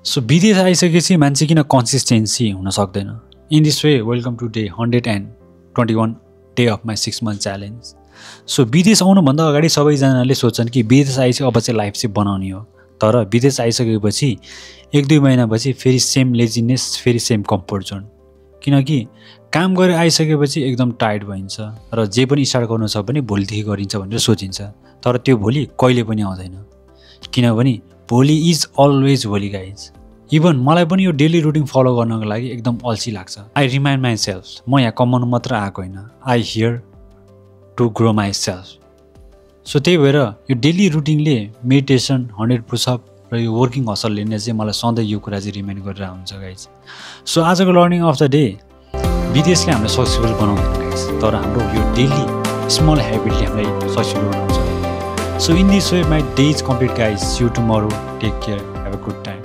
So विदेश आइसकेपछि मान्छे किन कन्सिस्टेन्सी हुन सक्दैन? In this way welcome to day 121 day of my 6 month challenge. So विदेश आउनुभन्दा अगाडि सबैजनाले सोच्छन् कि विदेश आएपछि अब चाहिँ लाइफ चाहिँ बनाउने हो। तर विदेश आइसकेपछि 1-2 महिनापछि फेरि सेम लेजिनेस, फेरि सेम कम्फोर्ट जोन। किनकि काम गरेर आइसकेपछि एकदम टायर्ड भइन्छ र जे पनि स्टार्ट गर्नु छ भने भोलिदेखि गरिन्छ भनेर सोचिन्छ। तर त्यो भोलि कहिले पनि आउँदैन, किनभने भोलि इज अलवेज भोलि गाइज। इभन मलाई पनि यो डेली रुटिन फलो गर्नको लागि एकदम अल्छी लाग्छ। आई रिमाइन्ड माई सेल्फ, म यहाँ कमाउनु मात्र आएको होइन, I here to grow myself. So त्यही भएर यो डेली रुटिनले मेडिटेसन, 100 पुसअप र यो वर्किङ हसलले नै चाहिँ मलाई सधैँ यो कुरा चाहिँ रिमाइन्ड गरेर हुन्छ गाइज। सो आजको लर्निङ अफ द डे, विदेशले हामीलाई सक्सेसफुल बनाउँदैन गाइज, तर हाम्रो यो डेली स्मल हेबिटले हामीलाई सक्सेसफुल बनाउँछ। So in this way my day is complete guys. See you tomorrow, take care, have a good time.